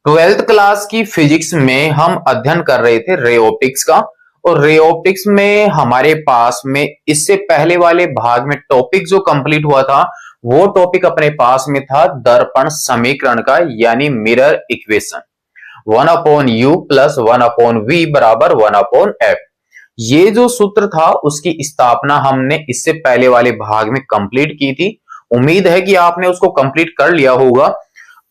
Twelfth class की physics में हम अध्ययन कर रहे थे रे ऑप्टिक्स का। और रे ऑप्टिक्स में हमारे पास में इससे पहले वाले भाग में टॉपिक जो कंप्लीट हुआ था वो टॉपिक अपने पास में था दर्पण समीकरण का, यानी mirror equation. 1/u plus 1/v बराबर 1/f। ये जो सूत्र था उसकी स्थापना हमने इससे पहले वाले भाग में कंप्लीट की थी। उम्मीद है कि आपने उसको कंप्लीट कर लिया होगा।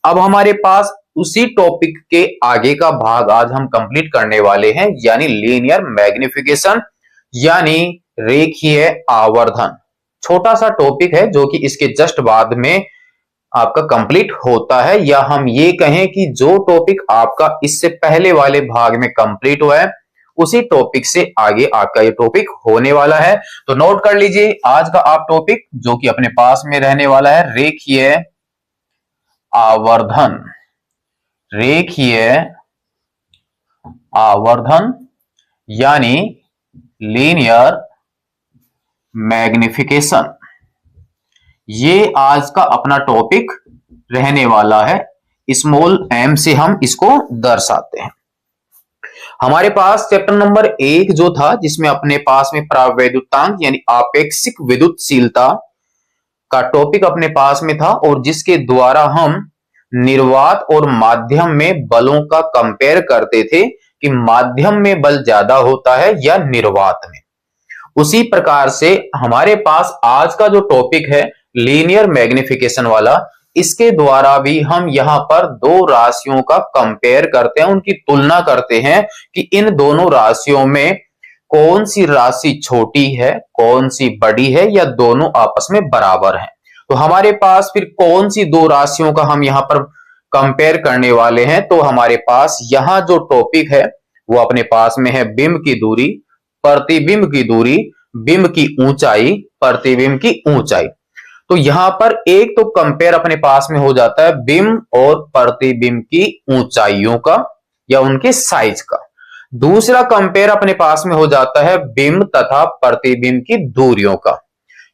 अब हमारे पास उसी टॉपिक के आगे का भाग आज हम कंप्लीट करने वाले हैं, यानी लीनियर मैग्निफिकेशन, यानी रेखीय आवर्धन। छोटा सा टॉपिक है जो कि इसके जस्ट बाद में आपका कंप्लीट होता है, या हम ये कहें कि जो टॉपिक आपका इससे पहले वाले भाग में कंप्लीट हुआ है उसी टॉपिक से आगे आपका ये टॉपिक होने वाला है। तो नोट कर लीजिए आज का आप टॉपिक जो कि अपने पास में रहने वाला है रेखीय आवर्धन। रेखीय आवर्धन यानी लीनियर मैग्निफिकेशन, ये आज का अपना टॉपिक रहने वाला है। स्मॉल m से हम इसको दर्शाते हैं। हमारे पास चैप्टर नंबर 1 जो था जिसमें अपने पास में प्रावैद्युतांक यानी आपेक्षिक विद्युतशीलता का टॉपिक अपने पास में था, और जिसके द्वारा हम निर्वात और माध्यम में बलों का कंपेयर करते थे कि माध्यम में बल ज्यादा होता है या निर्वात में। उसी प्रकार से हमारे पास आज का जो टॉपिक है लीनियर मैग्निफिकेशन वाला, इसके द्वारा भी हम यहां पर दो राशियों का कंपेयर करते हैं, उनकी तुलना करते हैं कि इन दोनों राशियों में कौन सी राशि छोटी है, कौन सी बड़ी है, या दोनों आपस में बराबर हैं। तो हमारे पास फिर कौन सी दो राशियों का हम यहां पर कंपेयर करने वाले हैं, तो हमारे पास यहां जो टॉपिक है वो अपने पास में है बिंब की दूरी, प्रतिबिंब की दूरी, बिंब की ऊंचाई, प्रतिबिंब की ऊंचाई। तो यहां पर एक तो कंपेयर अपने पास में हो जाता है बिंब और प्रतिबिंब की ऊंचाइयों का या उनके साइज का। दूसरा कंपेयर अपने पास में हो जाता है बिंब तथा प्रतिबिंब की दूरियों का,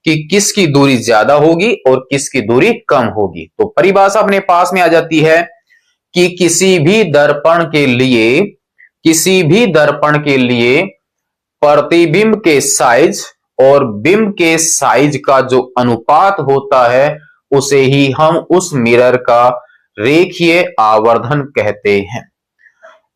कि किसकी दूरी ज्यादा होगी और किसकी दूरी कम होगी। तो परिभाषा अपने पास में आ जाती है कि किसी भी दर्पण के लिए प्रतिबिंब के साइज और बिंब के साइज का जो अनुपात होता है उसे ही हम उस मिरर का रेखीय आवर्धन कहते हैं।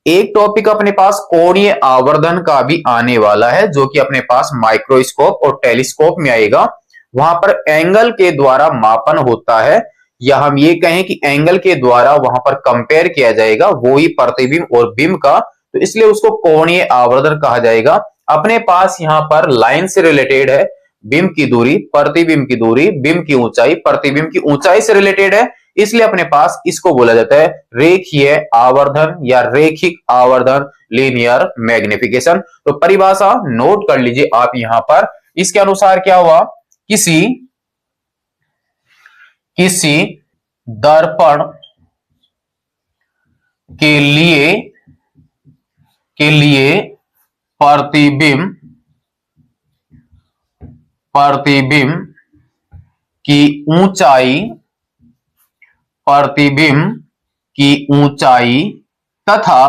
एक टॉपिक अपने पास कोणीय आवर्धन का भी आने वाला है जो कि अपने पास माइक्रोस्कोप और टेलीस्कोप में आएगा। वहां पर एंगल के द्वारा मापन होता है, या हम ये कहें कि एंगल के द्वारा वहां पर कंपेयर किया जाएगा वो ही प्रतिबिंब और बिंब का, तो इसलिए उसको कोणीय आवर्धन कहा जाएगा। अपने पास यहां पर लाइन से रिलेटेड है बिंब की दूरी, प्रतिबिंब की दूरी, बिंब की ऊंचाई, प्रतिबिंब की ऊंचाई से रिलेटेड है, इसलिए अपने पास इसको बोला जाता है रेखीय आवर्धन या रेखिक आवर्धन, लीनियर मैग्निफिकेशन। तो परिभाषा नोट कर लीजिए आप यहां पर। इसके अनुसार क्या हुआ, किसी दर्पण के लिए प्रतिबिंब की ऊंचाई तथा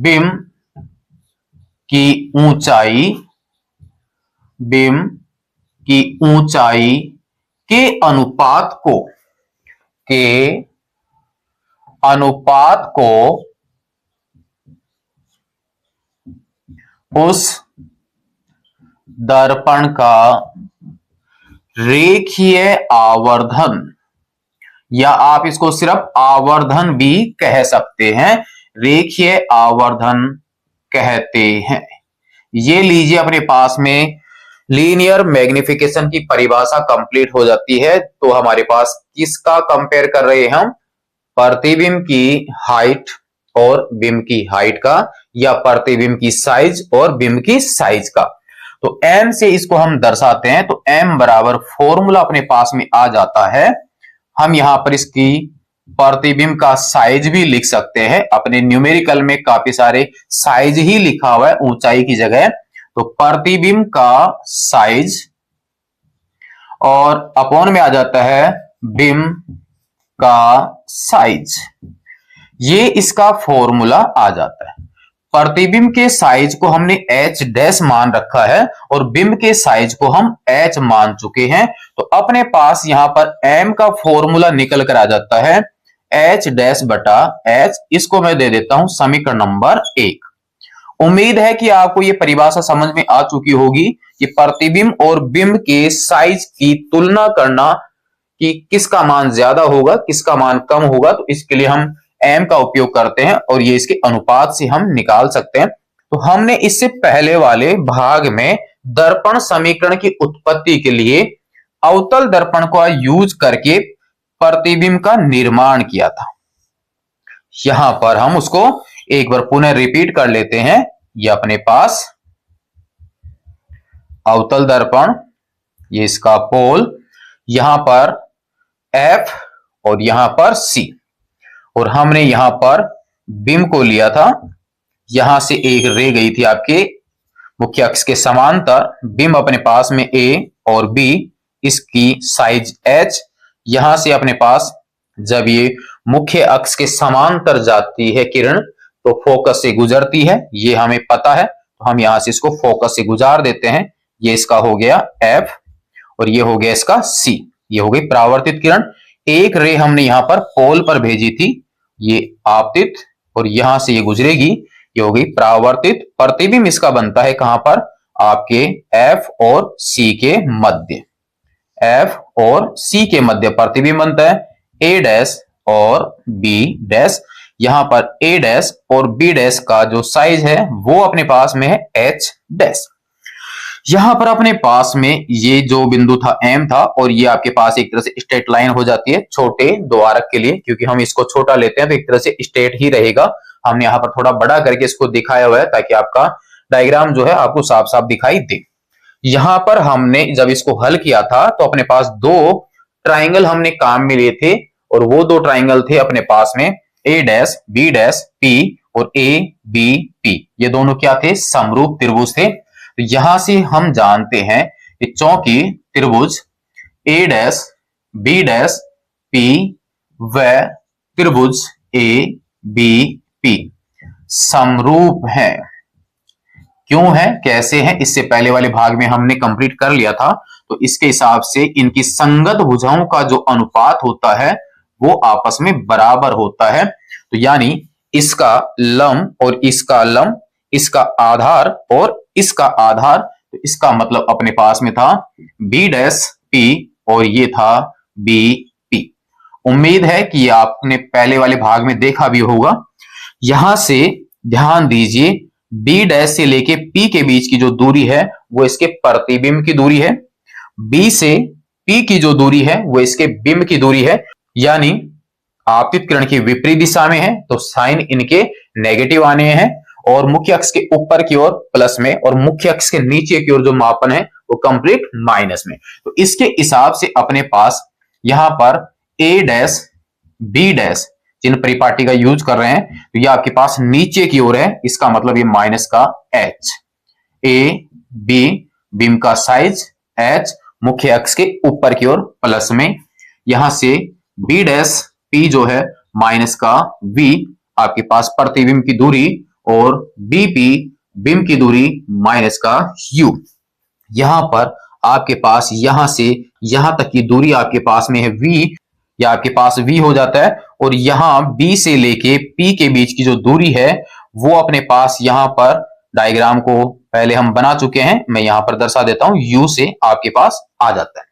बिंब की ऊंचाई के अनुपात को उस दर्पण का रेखीय आवर्धन, या आप इसको सिर्फ आवर्धन भी कह सकते हैं, रेखीय आवर्धन कहते हैं। ये लीजिए अपने पास में लीनियर मैग्निफिकेशन की परिभाषा कंप्लीट हो जाती है। तो हमारे पास किसका कंपेयर कर रहे हैं हम, प्रतिबिंब की हाइट और बिंब की हाइट का, या प्रतिबिंब की साइज और बिंब की साइज का। तो m से इसको हम दर्शाते हैं, तो m बराबर फॉर्मूला अपने पास में आ जाता है। हम यहां पर इसकी प्रतिबिंब का साइज भी लिख सकते हैं, अपने न्यूमेरिकल में काफी सारे साइज ही लिखा हुआ है ऊंचाई की जगह। तो प्रतिबिंब का साइज और अपॉन में आ जाता है बिंब का साइज, ये इसका फॉर्मूला आ जाता है। प्रतिबिंब के साइज को हमने h डैश मान रखा है और बिंब के साइज को हम h मान चुके हैं, तो अपने पास यहां पर m का फॉर्मूला निकल कर आ जाता है h डैश बटा h। इसको मैं दे देता हूं समीकरण नंबर 1। उम्मीद है कि आपको ये परिभाषा समझ में आ चुकी होगी कि प्रतिबिंब और बिंब के साइज की तुलना करना कि किसका मान ज्यादा होगा किसका मान कम होगा, तो इसके लिए हम m का उपयोग करते हैं और ये इसके अनुपात से हम निकाल सकते हैं। तो हमने इससे पहले वाले भाग में दर्पण समीकरण की उत्पत्ति के लिए अवतल दर्पण का यूज करके प्रतिबिंब का निर्माण किया था। यहां पर हम उसको एक बार पुनः रिपीट कर लेते हैं। ये अपने पास अवतल दर्पण, ये इसका पोल, यहां पर F और यहां पर C, और हमने यहां पर बिंब को लिया था। यहां से एक रे गई थी आपके मुख्य अक्ष के समांतर, बिंब अपने पास में A और B, इसकी साइज H। यहां से अपने पास जब ये मुख्य अक्ष के समांतर जाती है किरण तो फोकस से गुजरती है, ये हमें पता है, तो हम यहां से इसको फोकस से गुजार देते हैं। ये इसका हो गया F और ये हो गया इसका C, ये हो गई परावर्तित किरण। एक रे हमने यहां पर पोल पर भेजी थी, ये आपतित, और यहां से ये गुजरेगी, ये हो गई परावर्तित। प्रतिबिंब इसका बनता है कहां पर, आपके F और C के मध्य, F और C के मध्य प्रतिबिंब बनता है A डैश और B डैश। यहां पर A डैश और B डैश का जो साइज है वो अपने पास में है H डैश। यहां पर अपने पास में ये जो बिंदु था M था, और ये आपके पास एक तरह से स्ट्रेट लाइन हो जाती है छोटे द्वारक के लिए, क्योंकि हम इसको छोटा लेते हैं तो एक तरह से स्ट्रेट ही रहेगा। हमने यहाँ पर थोड़ा बड़ा करके इसको दिखाया हुआ है ताकि आपका डायग्राम जो है आपको साफ साफ दिखाई दे। यहां पर हमने जब इसको हल किया था तो अपने पास दो ट्राइंगल हमने काम में लिए थे, और वो दो ट्राइंगल थे अपने पास में A dash B dash P और A B P। ये दोनों क्या थे, समरूप त्रिभुज थे। तो यहां से हम जानते हैं कि चौकी त्रिभुज A dash B dash P व त्रिभुज A B P समरूप है। क्यों है, कैसे है, इससे पहले वाले भाग में हमने कंप्लीट कर लिया था। तो इसके हिसाब से इनकी संगत भुजाओं का जो अनुपात होता है वो आपस में बराबर होता है। तो यानी इसका लंब और इसका लंब, इसका आधार और इसका आधार, तो इसका मतलब अपने पास में था B डैश P और ये था B P। उम्मीद है कि आपने पहले वाले भाग में देखा भी होगा। यहां से ध्यान दीजिए, B डैश से लेके P के बीच की जो दूरी है वो इसके प्रतिबिंब की दूरी है, B से P की जो दूरी है वो इसके बिंब की दूरी है। यानी आपतित किरण की विपरीत दिशा में है तो साइन इनके नेगेटिव आने हैं, और मुख्य अक्ष के ऊपर की ओर प्लस में और मुख्य अक्ष के नीचे की ओर जो मापन है वो कंप्लीट माइनस में। तो इसके हिसाब से अपने पास यहां पर A डैश B डैश जिन परिपाटी का यूज कर रहे हैं तो ये आपके पास नीचे की ओर है, इसका मतलब ये माइनस का H। A B बिंब का साइज H, मुख्य अक्ष के ऊपर की ओर प्लस में। यहां से B डैश P जो है माइनस का V, आपके पास प्रतिबिंब की दूरी, और BP बिंब की दूरी माइनस का U। यहां पर आपके पास यहां से यहां तक की दूरी आपके पास में है V, या आपके पास V हो जाता है, और यहां B से लेके P के बीच की जो दूरी है वो अपने पास यहां पर डायग्राम को पहले हम बना चुके हैं, मैं यहां पर दर्शा देता हूं, U से आपके पास आ जाता है।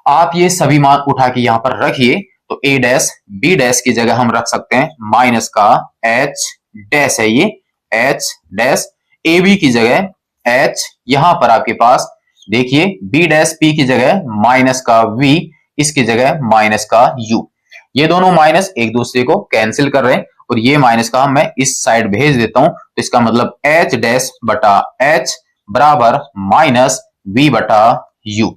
आप ये सभी मान उठा के यहां पर रखिए, तो A डैश B डैश की जगह हम रख सकते हैं माइनस का H डैश है, ये H डैश। AB की जगह H, यहां पर आपके पास देखिए B डैश P की जगह माइनस का V, इसकी जगह माइनस का U। ये दोनों माइनस एक दूसरे को कैंसिल कर रहे हैं, और ये माइनस का मैं इस साइड भेज देता हूं, तो इसका मतलब H डैश बटा H बराबर माइनस V बटा U,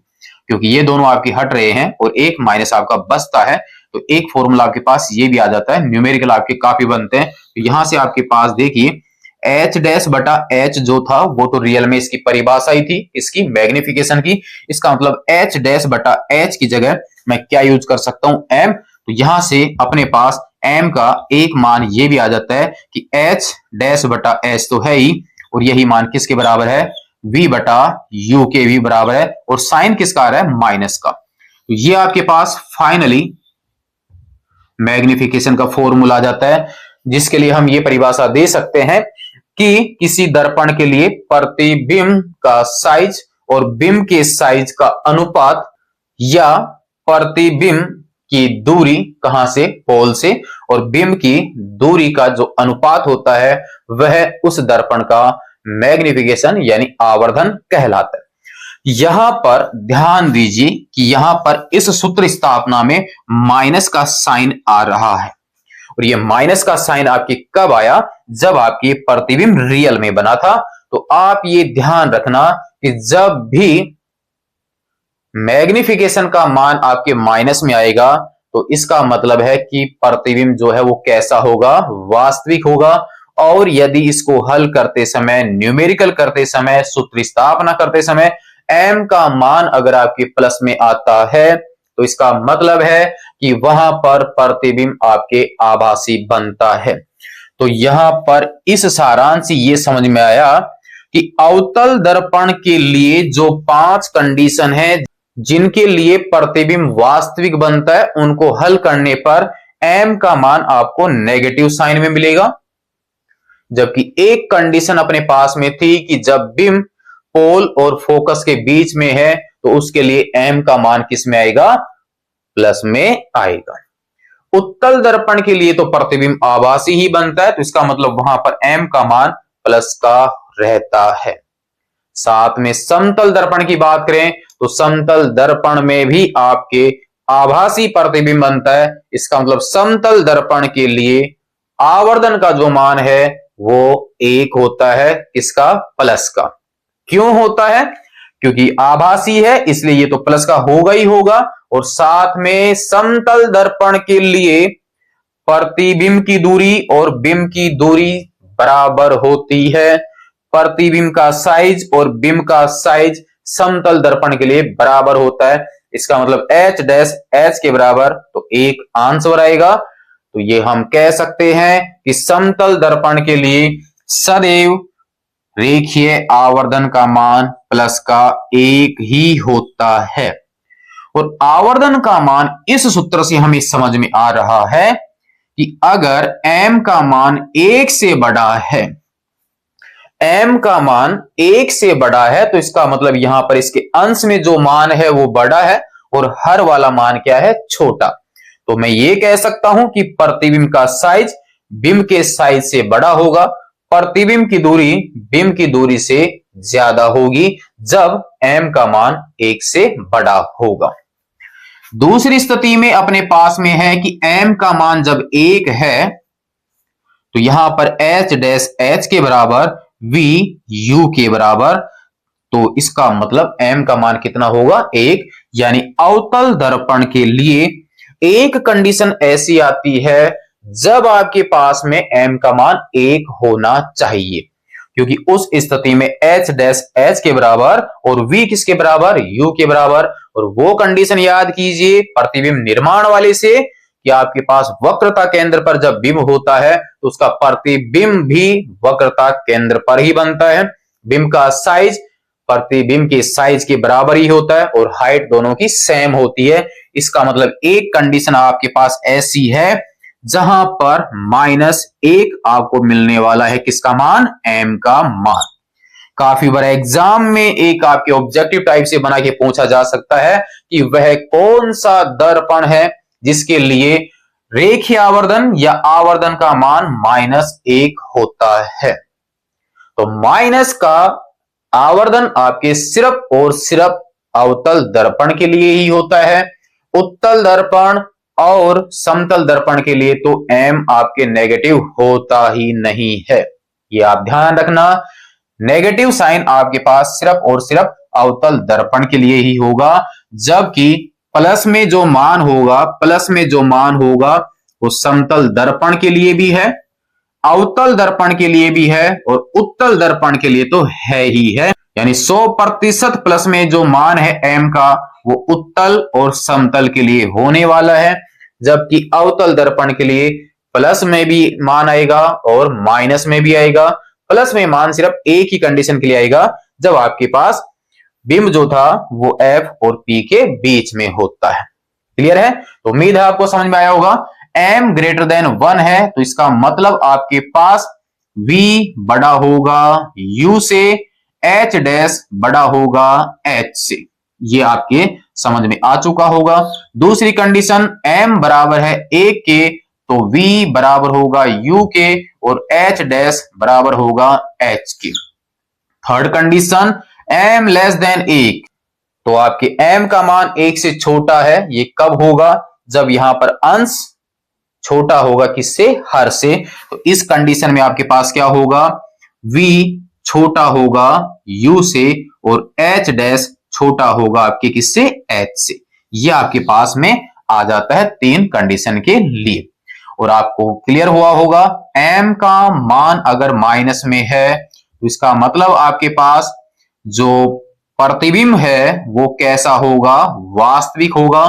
क्योंकि ये दोनों आपके हट रहे हैं और एक माइनस आपका बचता है। तो एक फॉर्मूला आपके पास ये भी आ जाता है, न्यूमेरिकल आपके काफी बनते हैं। तो यहां से आपके पास देखिए H डैश बटा H जो था वो तो रियल में इसकी परिभाषा ही थी, इसकी मैग्निफिकेशन की। इसका मतलब H डैश बटा H की जगह मैं क्या यूज कर सकता हूं, M। तो यहां से अपने पास m का एक मान ये भी आ जाता है कि h डैश बटा h तो है ही, और यही मान किसके बराबर है, v बटा u के भी बराबर है, और साइन किसका आ रहा है, माइनस का। तो ये आपके पास फाइनली मैग्निफिकेशन का फॉर्मूला आ जाता है, जिसके लिए हम ये परिभाषा दे सकते हैं कि किसी दर्पण के लिए प्रतिबिंब का साइज और बिंब के साइज का अनुपात, या प्रतिबिंब की दूरी कहां से, पोल से, और बिंब की दूरी का जो अनुपात होता है वह उस दर्पण का मैग्निफिकेशन यानी आवर्धन कहलाता है। यहां पर ध्यान दीजिए कि यहां पर इस सूत्र स्थापना में माइनस का साइन आ रहा है, और ये माइनस का साइन आपकी कब आया, जब आपकी प्रतिबिंब रियल में बना था। तो आप ये ध्यान रखना कि जब भी मैग्निफिकेशन का मान आपके माइनस में आएगा तो इसका मतलब है कि प्रतिबिंब जो है वो कैसा होगा, वास्तविक होगा। और यदि इसको हल करते समय, न्यूमेरिकल करते समय, सूत्र स्थापना करते समय m का मान अगर आपके प्लस में आता है तो इसका मतलब है कि वहां पर प्रतिबिंब आपके आभासी बनता है। तो यहां पर इस सारांश से ये समझ में आया कि अवतल दर्पण के लिए जो 5 कंडीशन है जिनके लिए प्रतिबिंब वास्तविक बनता है, उनको हल करने पर m का मान आपको नेगेटिव साइन में मिलेगा। जबकि एक कंडीशन अपने पास में थी कि जब बिंब पोल और फोकस के बीच में है तो उसके लिए m का मान किस में आएगा, प्लस में आएगा। उत्तल दर्पण के लिए तो प्रतिबिंब आभासी ही बनता है, तो इसका मतलब वहां पर m का मान प्लस का रहता है। साथ में समतल दर्पण की बात करें तो समतल दर्पण में भी आपके आभासी प्रतिबिंब बनता है। इसका मतलब समतल दर्पण के लिए आवर्धन का जो मान है वो 1 होता है, किसका, प्लस का। क्यों होता है, क्योंकि आभासी है इसलिए ये तो प्लस का होगा ही होगा। और साथ में समतल दर्पण के लिए प्रतिबिंब की दूरी और बिंब की दूरी बराबर होती है। प्रतिबिंब का साइज और बिंब का साइज समतल दर्पण के लिए बराबर होता है। इसका मतलब h डैश h के बराबर, तो 1 आंसर आएगा। तो ये हम कह सकते हैं कि समतल दर्पण के लिए सदैव रेखीय आवर्धन का मान प्लस का 1 ही होता है। और आवर्धन का मान इस सूत्र से हमें समझ में आ रहा है कि अगर m का मान 1 से बड़ा है, m का मान 1 से बड़ा है, तो इसका मतलब यहां पर इसके अंश में जो मान है वो बड़ा है और हर वाला मान क्या है, छोटा। तो मैं ये कह सकता हूं कि प्रतिबिंब का साइज बिंब के साइज से बड़ा होगा, प्रतिबिंब की दूरी बिंब की दूरी से ज्यादा होगी जब m का मान 1 से बड़ा होगा। दूसरी स्थिति में अपने पास में है कि m का मान जब 1 है तो यहां पर h डैश h के बराबर v u के बराबर, तो इसका मतलब m का मान कितना होगा, 1। यानी अवतल दर्पण के लिए एक कंडीशन ऐसी आती है जब आपके पास में m का मान 1 होना चाहिए, क्योंकि उस स्थिति में h डैश h के बराबर और v किसके बराबर, u के बराबर। और वो कंडीशन याद कीजिए प्रतिबिंब निर्माण वाले से कि आपके पास वक्रता केंद्र पर जब बिंब होता है तो उसका प्रतिबिंब भी वक्रता केंद्र पर ही बनता है। बिंब का साइज प्रतिबिंब के साइज के बराबर ही होता है और हाइट दोनों की सेम होती है। इसका मतलब एक कंडीशन आपके पास ऐसी है जहां पर -1 आपको मिलने वाला है, किसका मान, m का मान। काफी बार एग्जाम में एक आपके ऑब्जेक्टिव टाइप से बना के पूछा जा सकता है कि वह कौन सा दर्पण है जिसके लिए रेखीय आवर्धन या आवर्धन का मान -1 होता है। तो माइनस का आवर्धन आपके सिर्फ और सिर्फ अवतल दर्पण के लिए ही होता है। उत्तल दर्पण और समतल दर्पण के लिए तो m आपके नेगेटिव होता ही नहीं है, ये आप ध्यान रखना। नेगेटिव साइन आपके पास सिर्फ और सिर्फ अवतल दर्पण के लिए ही होगा, जबकि प्लस में जो मान होगा, प्लस में जो मान होगा वो समतल दर्पण के लिए भी है, अवतल दर्पण के लिए भी है और उत्तल दर्पण के लिए तो है ही है। यानी 100% प्लस में जो मान है m का वो उत्तल और समतल के लिए होने वाला है, जबकि अवतल दर्पण के लिए प्लस में भी मान आएगा और माइनस में भी आएगा। प्लस में मान सिर्फ एक ही कंडीशन के लिए आएगा, जब आपके पास बिंब जो था वो F और P के बीच में होता है। क्लियर है? तो उम्मीद है आपको समझ में आया होगा। m ग्रेटर देन 1 है तो इसका मतलब आपके पास V बड़ा होगा U से, H डैश बड़ा होगा H से। ये आपके समझ में आ चुका होगा। दूसरी कंडीशन m बराबर है 1 के तो V बराबर होगा U के और H डैश बराबर होगा H के। Third condition m less than 1 तो आपके m का मान 1 से छोटा है। ये कब होगा? जब यहां पर अंश छोटा होगा किससे? हर से। तो इस कंडीशन में आपके पास क्या होगा? v छोटा होगा u से और h डैश छोटा होगा आपके किससे? h से। ये आपके पास में आ जाता है 3 कंडीशन के लिए। और आपको क्लियर हुआ होगा m का मान अगर माइनस में है तो इसका मतलब आपके पास जो प्रतिबिंब है वो कैसा होगा? वास्तविक होगा।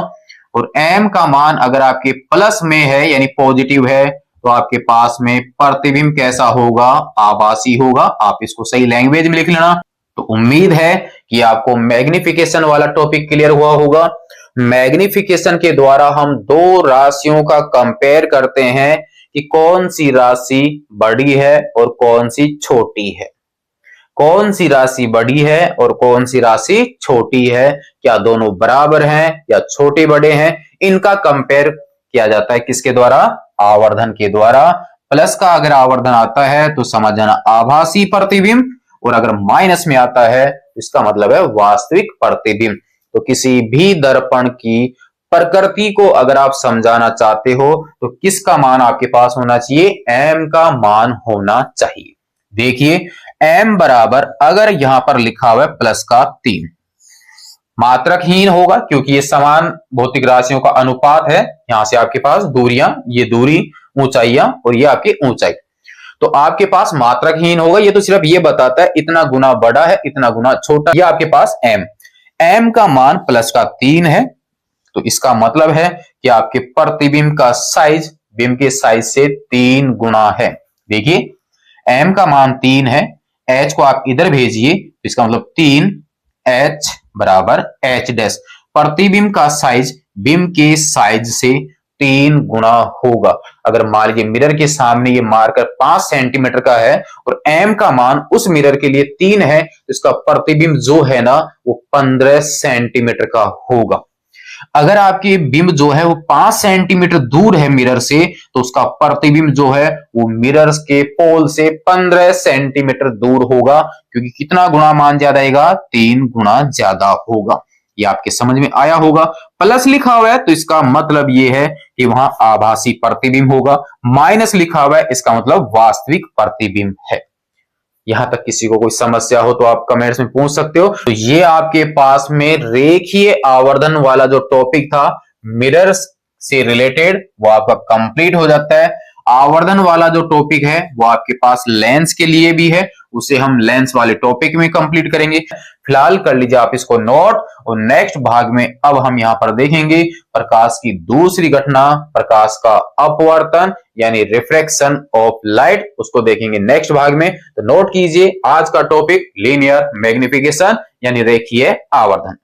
और m का मान अगर आपके प्लस में है यानी पॉजिटिव है तो आपके पास में प्रतिबिंब कैसा होगा? आभासी होगा। आप इसको सही लैंग्वेज में लिख लेना। तो उम्मीद है कि आपको मैग्निफिकेशन वाला टॉपिक क्लियर हुआ होगा। मैग्निफिकेशन के द्वारा हम दो राशियों का कंपेयर करते हैं कि कौन सी राशि बड़ी है और कौन सी छोटी है। कौन सी राशि बड़ी है और कौन सी राशि छोटी है, क्या दोनों बराबर हैं या छोटे बड़े हैं, इनका कंपेयर किया जाता है किसके द्वारा? आवर्धन के द्वारा। प्लस का अगर आवर्धन आता है तो समझ जाना आभासी प्रतिबिंब, और अगर माइनस में आता है तो इसका मतलब है वास्तविक प्रतिबिंब। तो किसी भी दर्पण की प्रकृति को अगर आप समझाना चाहते हो तो किसका मान आपके पास होना चाहिए? m का मान होना चाहिए। देखिए m बराबर अगर यहां पर लिखा हुआ है प्लस का 3, मात्रकहीन होगा क्योंकि ये समान भौतिक राशियों का अनुपात है। यहां से आपके पास दूरियां, ये दूरी, ऊंचाइयां और ये आपकी ऊंचाई, तो आपके पास मात्रकहीन होगा। ये तो सिर्फ ये बताता है इतना गुना बड़ा है इतना गुना छोटा। ये आपके पास m का मान प्लस का 3 है तो इसका मतलब है कि आपके प्रतिबिंब का साइज बिंब के साइज से 3 गुना है। देखिए m का मान 3 है, h को आप इधर भेजिए तो इसका मतलब 3h बराबर h डैश। प्रतिबिंब का साइज बिंब के साइज से 3 गुना होगा। अगर मान लीजिए मिरर के सामने ये मार्कर 5 सेंटीमीटर का है और m का मान उस मिरर के लिए 3 है तो इसका प्रतिबिंब जो है ना वो 15 सेंटीमीटर का होगा। अगर आपकी बिंब जो है वो 5 सेंटीमीटर दूर है मिरर से तो उसका प्रतिबिंब जो है वो मिरर के पोल से 15 सेंटीमीटर दूर होगा, क्योंकि कितना गुना मान ज्यादा आएगा? 3 गुना ज्यादा होगा। ये आपके समझ में आया होगा। प्लस लिखा हुआ है तो इसका मतलब ये है कि वहां आभासी प्रतिबिंब होगा, माइनस लिखा हुआ है इसका मतलब वास्तविक प्रतिबिंब है। यहां तक किसी को कोई समस्या हो तो आप कमेंट्स में पूछ सकते हो। तो ये आपके पास में रेखीय आवर्धन वाला जो टॉपिक था मिरर्स से रिलेटेड वो आपका कंप्लीट हो जाता है। आवर्धन वाला जो टॉपिक है वो आपके पास लेंस के लिए भी है, उसे हम लेंस वाले टॉपिक में कंप्लीट करेंगे। फिलहाल कर लीजिए आप इसको नोट, और नेक्स्ट भाग में अब हम यहां पर देखेंगे प्रकाश की दूसरी घटना, प्रकाश का अपवर्तन यानी रिफ्रैक्शन ऑफ लाइट, उसको देखेंगे नेक्स्ट भाग में। तो नोट कीजिए आज का टॉपिक लीनियर मैग्निफिकेशन यानी रेखीय आवर्धन।